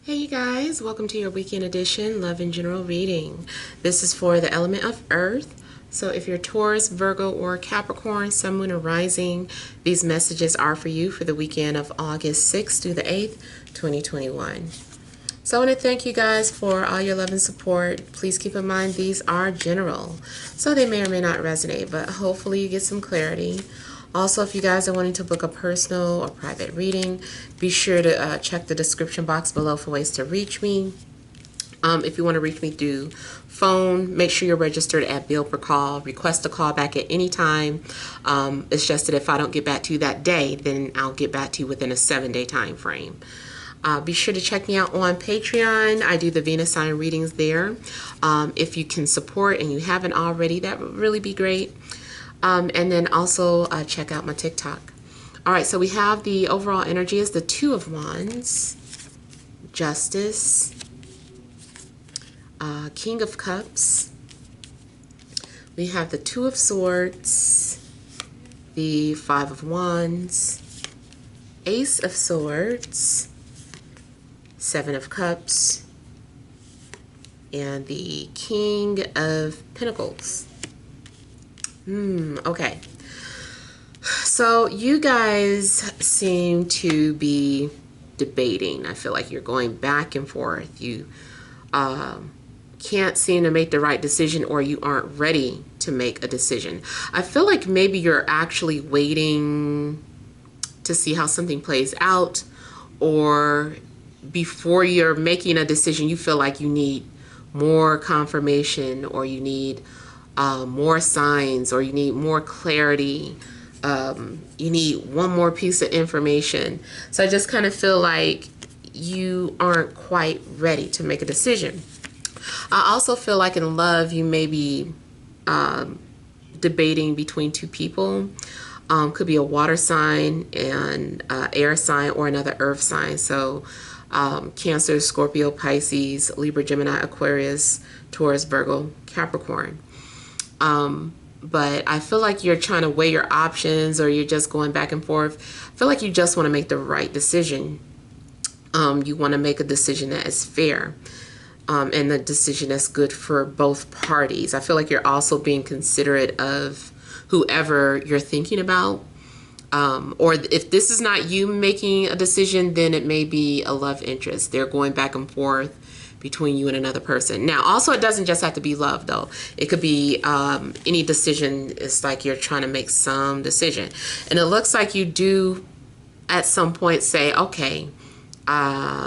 Hey you guys, welcome to your weekend edition Love and General reading. This is for the element of Earth. So if you're Taurus, Virgo, or Capricorn, Sun, Moon, or Rising, these messages are for you for the weekend of August 6th through the 8th, 2021. So I want to thank you guys for all your love and support. Please keep in mind these are general, so they may or may not resonate, but hopefully you get some clarity. Also, if you guys are wanting to book a personal or private reading, be sure to check the description box below for ways to reach me. If you want to reach me through phone, make sure you're registered at bill per call. Request a call back at any time. It's just that if I don't get back to you that day, then I'll get back to you within a 7-day time frame. Be sure to check me out on Patreon. I do the Venus sign readings there. If you can support and you haven't already, that would really be great. And then also check out my TikTok. All right, so we have the overall energy is the Two of Wands, Justice, King of Cups. We have the Two of Swords, the Five of Wands, Ace of Swords, Seven of Cups, and the King of Pentacles. Okay. So you guys seem to be debating. I feel like you're going back and forth. You can't seem to make the right decision, or you aren't ready to make a decision. I feel like maybe you're actually waiting to see how something plays out, or before you're making a decision, you feel like you need more confirmation, or you need more signs, or you need more clarity. You need one more piece of information. So I just kind of feel like you aren't quite ready to make a decision. I also feel like in love, you may be debating between two people. Could be a water sign and air sign, or another earth sign. So Cancer, Scorpio, Pisces, Libra, Gemini, Aquarius, Taurus, Virgo, Capricorn. But I feel like you're trying to weigh your options, or you're just going back and forth. I feel like you just want to make the right decision. You want to make a decision that is fair, and the decision that's good for both parties. I feel like you're also being considerate of whoever you're thinking about. Or if this is not you making a decision, then it may be a love interest. They're going back and forth between you and another person. Now, also, it doesn't just have to be love, though. It could be any decision. It's like you're trying to make some decision. And it looks like you do at some point say, okay,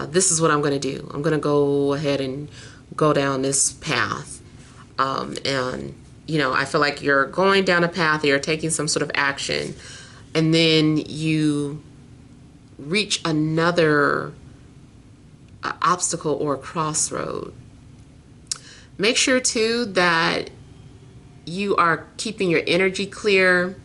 this is what I'm going to do. I'm going to go ahead and go down this path. And, you know, I feel like you're going down a path, or you're taking some sort of action, and then you reach another obstacle or crossroad. Make sure too that you are keeping your energy clear,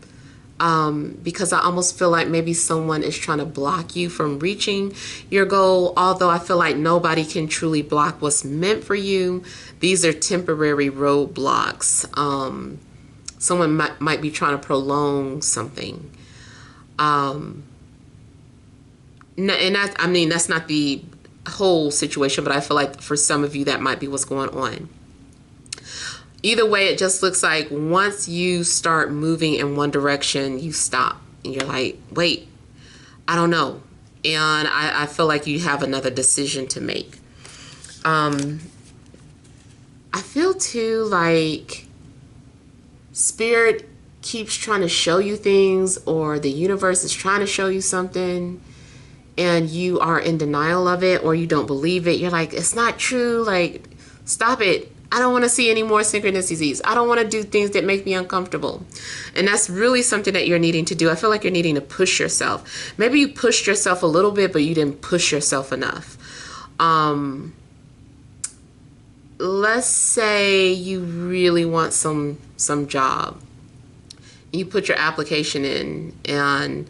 because I almost feel like maybe someone is trying to block you from reaching your goal. Although I feel like nobody can truly block what's meant for you. These are temporary roadblocks. Someone might be trying to prolong something. And that's not the whole situation, but I feel like for some of you that might be what's going on. Either way, it just looks like once you start moving in one direction, you stop and you're like, wait, I don't know. And I feel like you have another decision to make. I feel too like Spirit keeps trying to show you things, or the universe is trying to show you something, and you are in denial of it, or you don't believe it. You're like, it's not true. Like, stop it. I don't want to see any more synchronicities. I don't want to do things that make me uncomfortable. And that's really something that you're needing to do. I feel like you're needing to push yourself. Maybe you pushed yourself a little bit, but you didn't push yourself enough. Let's say you really want some job. You put your application in, and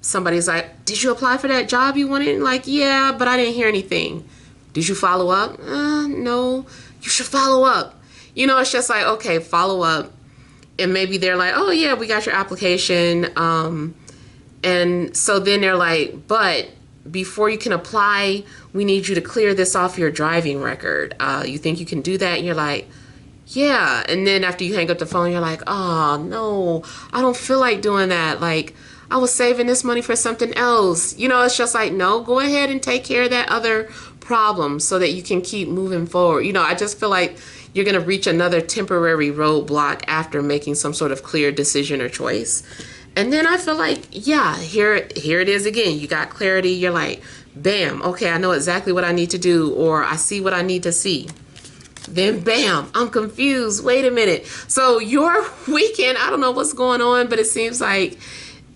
somebody's like, did you apply for that job you wanted? Like, yeah, but I didn't hear anything. Did you follow up? No. You should follow up. You know, it's just like, okay, follow up. And maybe they're like, oh yeah, we got your application. And so then they're like, but before you can apply, we need you to clear this off your driving record. You think you can do that? And you're like, yeah. And then after you hang up the phone, you're like, oh, no, I don't feel like doing that. Like, I was saving this money for something else. You know, it's just like, no, go ahead and take care of that other problem so that you can keep moving forward. You know, I just feel like you're going to reach another temporary roadblock after making some sort of clear decision or choice. And then I feel like, yeah, here it is again. You got clarity. You're like, bam, okay, I know exactly what I need to do, or I see what I need to see. Then bam, I'm confused. Wait a minute. So your weekend, I don't know what's going on, but it seems like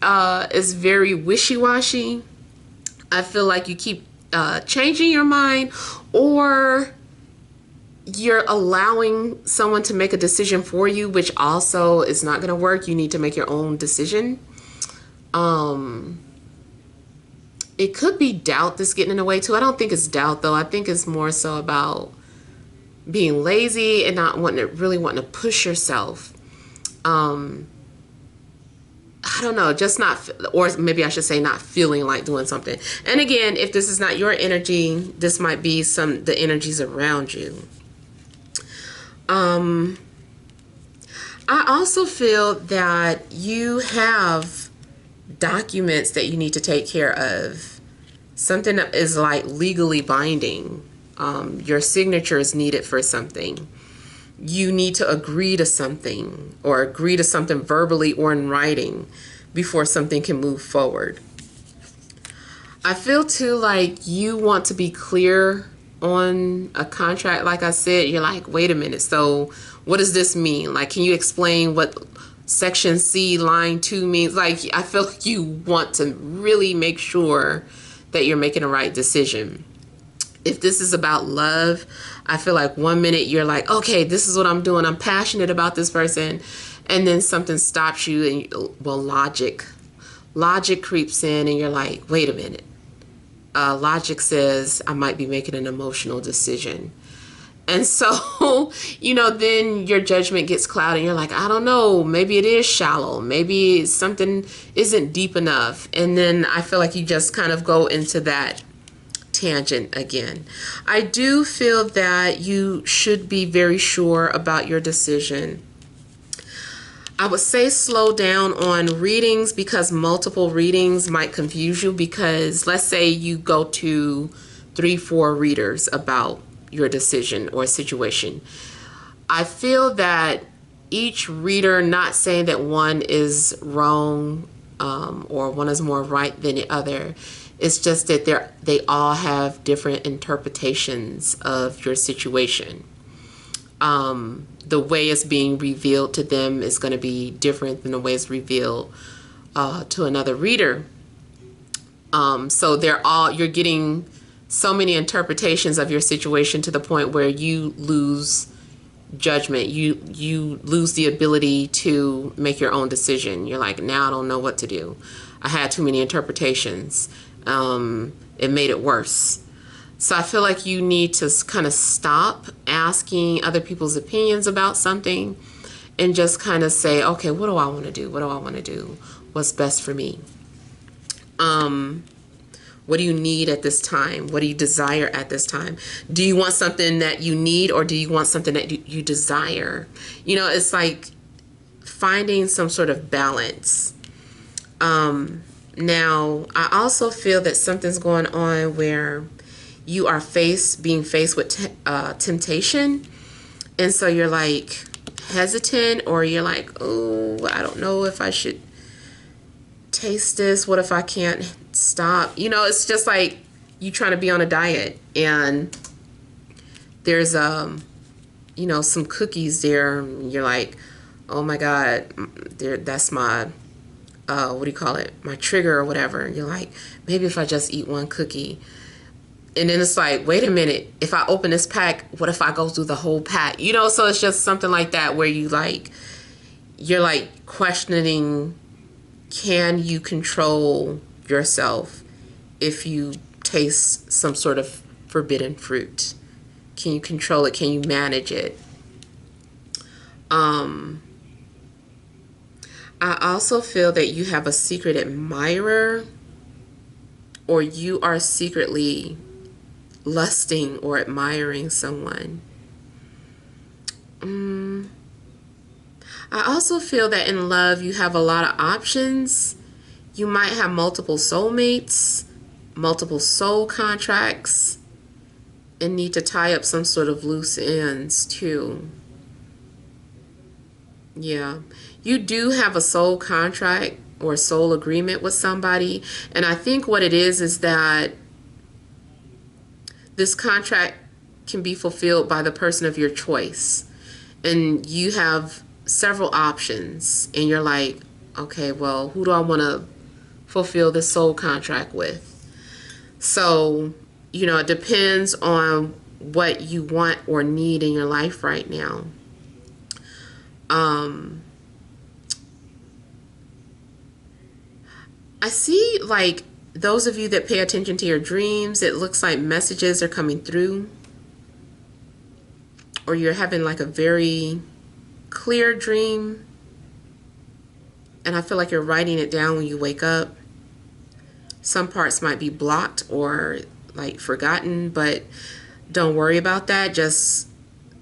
it's very wishy-washy. I feel like you keep changing your mind, or you're allowing someone to make a decision for you, which also is not going to work. You need to make your own decision. It could be doubt that's getting in the way too. I don't think it's doubt though. I think it's more so about being lazy and not really wanting to push yourself. I don't know, just not, or maybe I should say not feeling like doing something. And again, if this is not your energy, this might be the energies around you. I also feel that you have documents that you need to take care of. Something that is like legally binding. Your signature is needed for something. You need to agree to something, or agree to something verbally or in writing before something can move forward. I feel too like you want to be clear on a contract. Like I said, you're like, wait a minute, so what does this mean? Like, can you explain what section C line 2 means? Like, I feel like you want to really make sure that you're making the right decision. If this is about love, I feel like 1 minute you're like, okay, this is what I'm doing, I'm passionate about this person, and then something stops you, and logic creeps in, and you're like, wait a minute. Logic says I might be making an emotional decision. And so, you know, then your judgment gets clouded. You're like, I don't know, maybe it is shallow. Maybe something isn't deep enough. And then I feel like you just kind of go into that tangent again. I do feel that you should be very sure about your decision. I would say slow down on readings, because multiple readings might confuse you, because let's say you go to 3-4 readers about your decision or situation. I feel that each reader, not saying that one is wrong or one is more right than the other, it's just that they all have different interpretations of your situation. The way it's being revealed to them is going to be different than the way it's revealed to another reader. So you're getting so many interpretations of your situation to the point where you lose judgment. You lose the ability to make your own decision. You're like, now I don't know what to do. I had too many interpretations. It made it worse. So I feel like you need to kind of stop asking other people's opinions about something and just kind of say, okay, what do I want to do? What do I want to do? What's best for me? What do you need at this time? What do you desire at this time? Do you want something that you need, or do you want something that you desire? You know, it's like finding some sort of balance. Now, I also feel that something's going on where you are being faced with temptation. And so you're like hesitant, or you're like, oh, I don't know if I should taste this. What if I can't stop? You know, it's just like you trying to be on a diet, and there's you know, some cookies there. You're like, oh my God, that's my what do you call it? My trigger or whatever. And you're like, maybe if I just eat one cookie. And then it's like, wait a minute, if I open this pack, what if I go through the whole pack? You know, so it's just something like that where you're like questioning, can you control yourself if you taste some sort of forbidden fruit? Can you control it? Can you manage it? I also feel that you have a secret admirer, or you are secretly lusting or admiring someone. I also feel that in love you have a lot of options. You might have multiple soulmates, multiple soul contracts, and need to tie up some sort of loose ends too. Yeah, you do have a soul contract or soul agreement with somebody, and I think what it is that this contract can be fulfilled by the person of your choice, and you have several options, and you're like, okay, well, who do I want to fulfill this soul contract with? So, you know, it depends on what you want or need in your life right now. I see, like, those of you that pay attention to your dreams, it looks like messages are coming through, or you're having like a very clear dream, and I feel like you're writing it down when you wake up. Some parts might be blocked or like forgotten, but don't worry about that. Just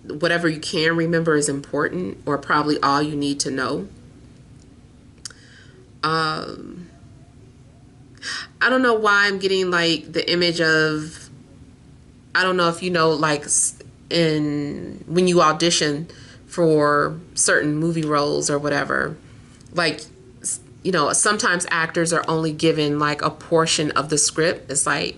whatever you can remember is important, or probably all you need to know. I don't know why I'm getting like the image of, I don't know if you know, like when you audition for certain movie roles or whatever, like, you know, sometimes actors are only given like a portion of the script. It's like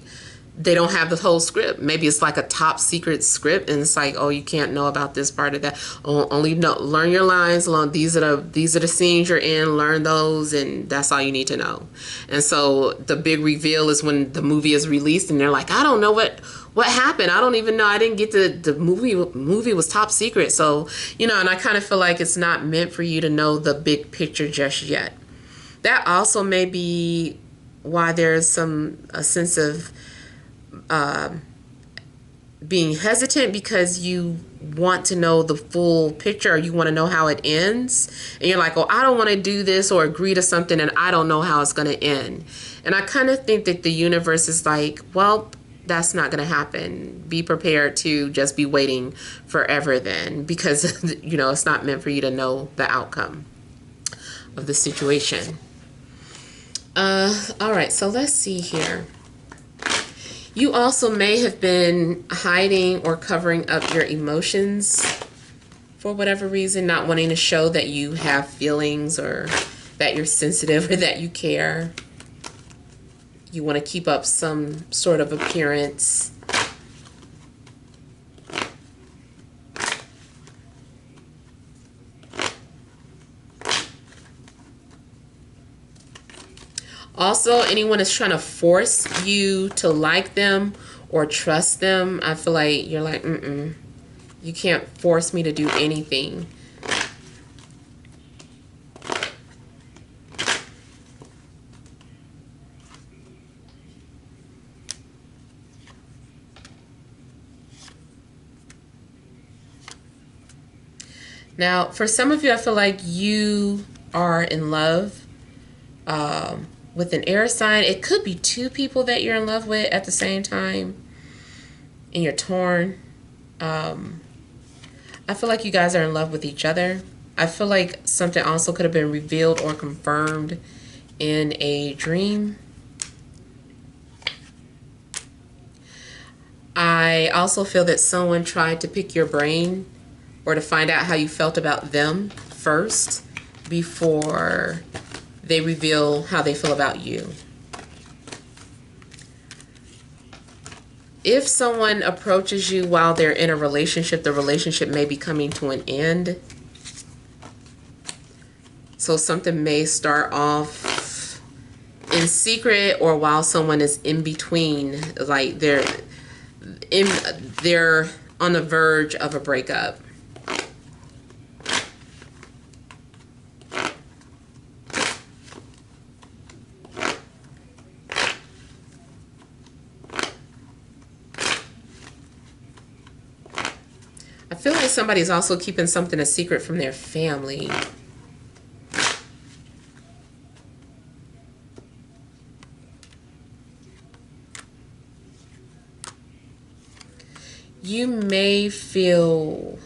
they don't have the whole script. Maybe it's like a top secret script, and it's like, oh, you can't know about this part of that. Only know, learn your lines. These are the scenes you're in. Learn those, and that's all you need to know. And so the big reveal is when the movie is released, and they're like, I don't know what happened. I don't even know. I didn't get the movie. Movie was top secret. So, you know, and I kind of feel like it's not meant for you to know the big picture just yet. That also may be why there's a sense of being hesitant, because you want to know the full picture, or you want to know how it ends, and you're like, oh, I don't want to do this or agree to something and I don't know how it's going to end. And I kind of think that the universe is like, well, that's not going to happen. Be prepared to just be waiting forever then, because you know, it's not meant for you to know the outcome of the situation. All right, so let's see here. You also may have been hiding or covering up your emotions for whatever reason, not wanting to show that you have feelings, or that you're sensitive, or that you care. You want to keep up some sort of appearance. Also, anyone is trying to force you to like them or trust them. I feel like you're like, you can't force me to do anything. Now, for some of you, I feel like you are in love with an air sign. It could be two people that you're in love with at the same time, and you're torn. I feel like you guys are in love with each other. I feel like something also could have been revealed or confirmed in a dream. I also feel that someone tried to pick your brain or to find out how you felt about them first before they reveal how they feel about you. If someone approaches you while they're in a relationship, the relationship may be coming to an end. So something may start off in secret, or while someone is in between, like they're on the verge of a breakup. I feel like somebody's also keeping something a secret from their family. You may feel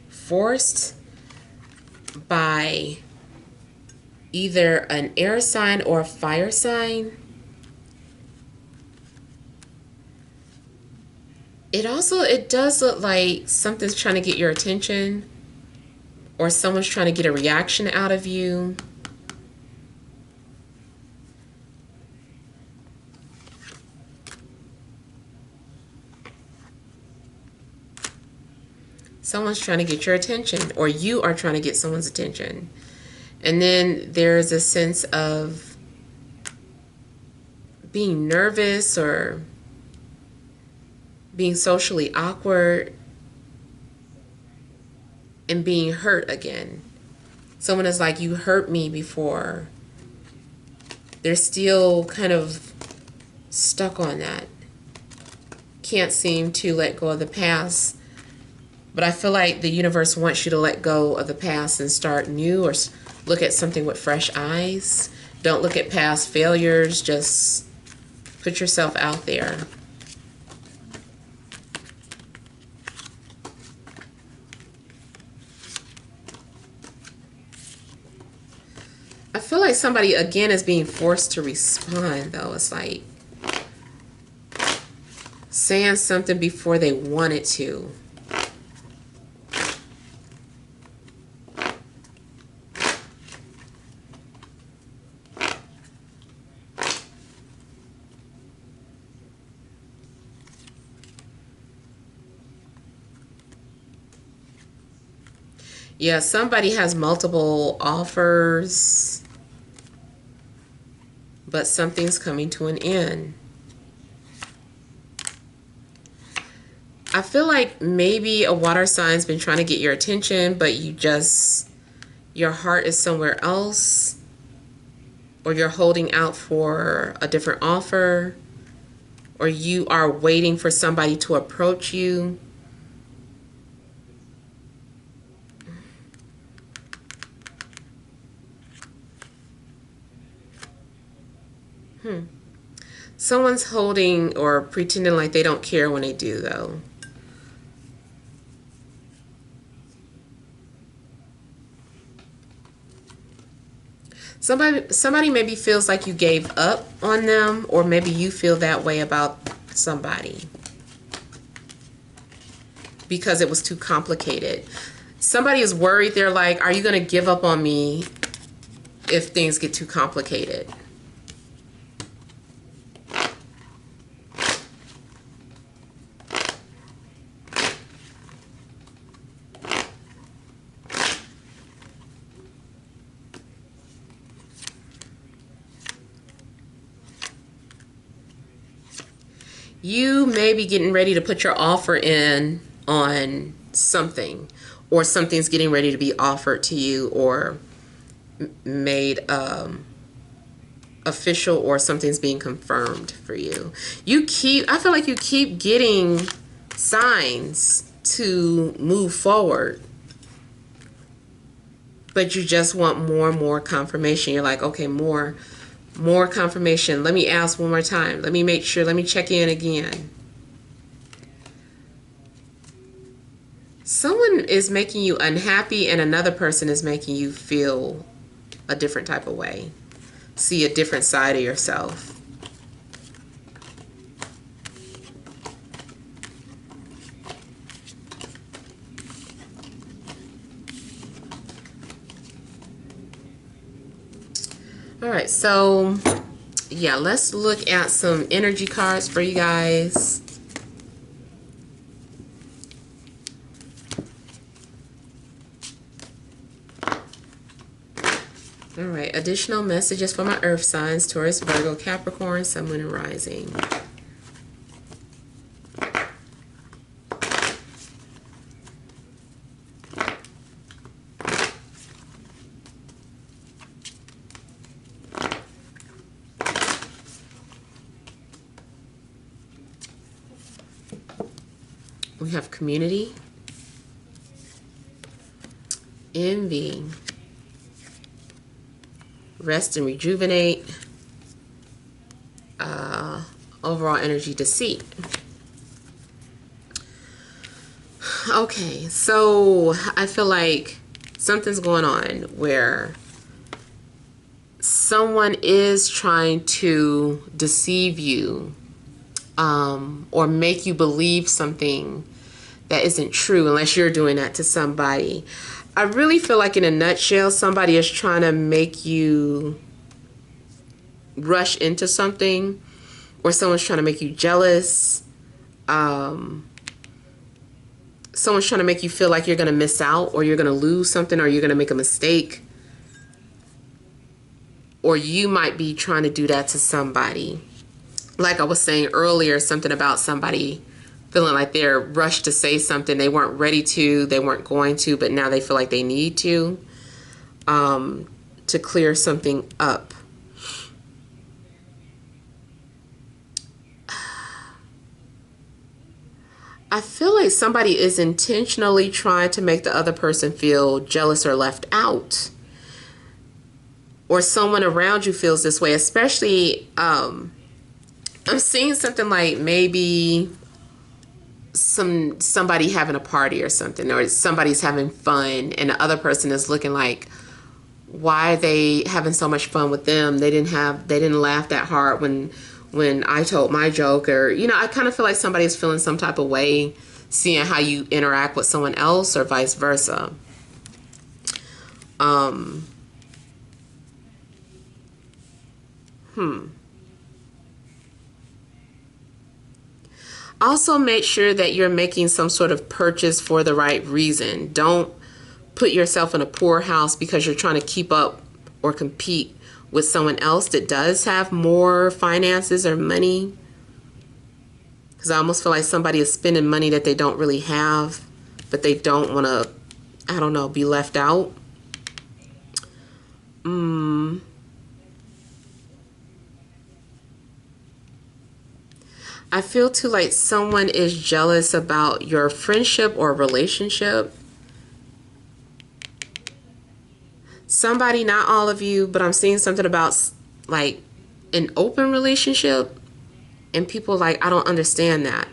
forced by either an air sign or a fire sign. It does look like something's trying to get your attention, or someone's trying to get a reaction out of you. Someone's trying to get your attention, or you are trying to get someone's attention. And then there's a sense of being nervous or being socially awkward and being hurt again. Someone is like, you hurt me before. They're still kind of stuck on that. Can't seem to let go of the past. But I feel like the universe wants you to let go of the past and start new, or look at something with fresh eyes. Don't look at past failures. Just put yourself out there. I feel like somebody, again, is being forced to respond, though. It's like saying something before they wanted to. Yeah, somebody has multiple offers, but something's coming to an end. I feel like maybe a water sign's been trying to get your attention, but your heart is somewhere else, or you're holding out for a different offer, or you are waiting for somebody to approach you. Someone's holding or pretending like they don't care when they do, though. Somebody maybe feels like you gave up on them, or maybe you feel that way about somebody because it was too complicated. Somebody is worried. They're like, are you going to give up on me if things get too complicated? You may be getting ready to put your offer in on something, or something's getting ready to be offered to you or made official, or something's being confirmed for you. I feel like you keep getting signs to move forward, but you just want more and more confirmation. You're like, okay, more confirmation. Let me ask one more time. Let me make sure. Let me check in again. Someone is making you unhappy, and another person is making you feel a different type of way. See a different side of yourself. All right, so yeah, let's look at some energy cards for you guys. All right, additional messages for my earth signs: Taurus, Virgo, Capricorn, Sun, Moon, and Rising. We have community, envy, rest and rejuvenate, overall energy, deceit. Okay, so I feel like something's going on where someone is trying to deceive you, or make you believe something that isn't true, unless you're doing that to somebody. I really feel like, in a nutshell, somebody is trying to make you rush into something, or someone's trying to make you jealous. Someone's trying to make you feel like you're going to miss out, or you're going to lose something, or you're going to make a mistake. Or you might be trying to do that to somebody. Like I was saying earlier, something about somebody feeling like they're rushed to say something they weren't ready to, they weren't going to, but now they feel like they need to clear something up. I feel like somebody is intentionally trying to make the other person feel jealous or left out. Or someone around you feels this way, especially, I'm seeing something like maybe somebody having a party or something, or somebody's having fun, and the other person is looking like, why are they having so much fun with them? They didn't laugh that hard when I told my joke. Or, I kind of feel like somebody's feeling some type of way seeing how you interact with someone else, or vice versa. Also, make sure that you're making some sort of purchase for the right reason. Don't put yourself in a poorhouse because you're trying to keep up or compete with someone else that does have more finances or money. Because I almost feel like somebody is spending money that they don't really have, but they don't want to, I don't know, be left out. I feel too like someone is jealous about your friendship or relationship. Somebody, not all of you, but I'm seeing something about like an open relationship, and people like, I don't understand that.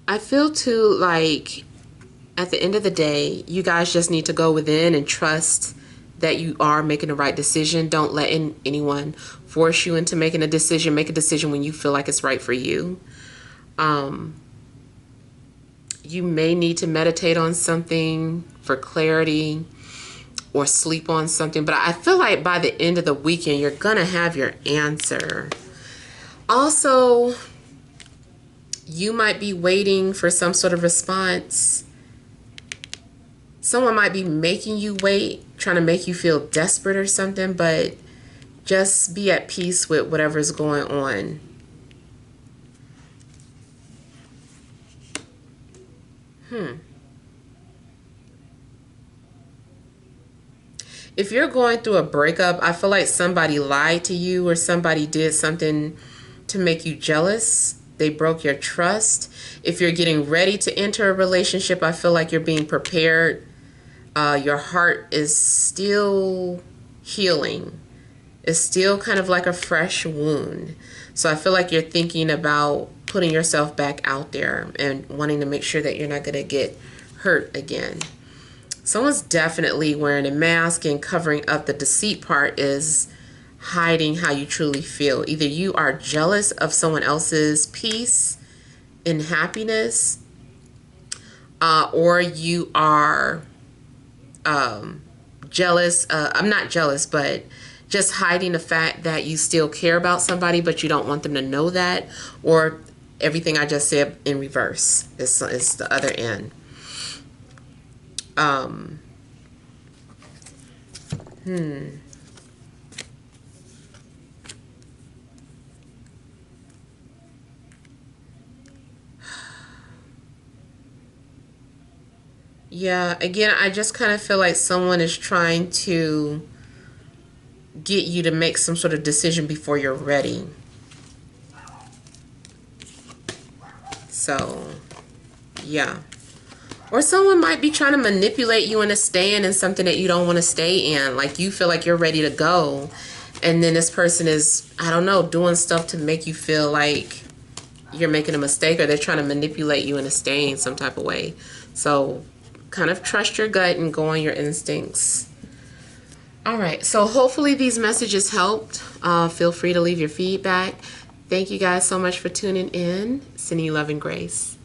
I feel too like, at the end of the day, you guys just need to go within and trust that you are making the right decision. Don't let anyone force you into making a decision. Make a decision when you feel like it's right for you. You may need to meditate on something for clarity, or sleep on something, but I feel like by the end of the weekend, you're gonna have your answer. Also, you might be waiting for some sort of response. Someone might be making you wait, trying to make you feel desperate or something, but just be at peace with whatever's going on. If you're going through a breakup, I feel like somebody lied to you, or somebody did something to make you jealous. They broke your trust. If you're getting ready to enter a relationship, I feel like you're being prepared. Your heart is still healing. It's still kind of like a fresh wound. So I feel like you're thinking about putting yourself back out there and wanting to make sure that you're not going to get hurt again. Someone's definitely wearing a mask, and covering up the deceit part is hiding how you truly feel. Either you are jealous of someone else's peace and happiness, or you are jealous. I'm not jealous, but just hiding the fact that you still care about somebody, but you don't want them to know that. Or everything I just said in reverse. It's the other end. Yeah, again, I just kind of feel like someone is trying to get you to make some sort of decision before you're ready. So, yeah. Or someone might be trying to manipulate you into staying in something that you don't want to stay in. Like, you feel like you're ready to go, And then this person is, I don't know, doing stuff to make you feel like you're making a mistake, or they're trying to manipulate you into staying some type of way. So kind of trust your gut and go on your instincts. All right, so hopefully these messages helped. Feel free to leave your feedback. Thank you guys so much for tuning in. Sending you love and grace.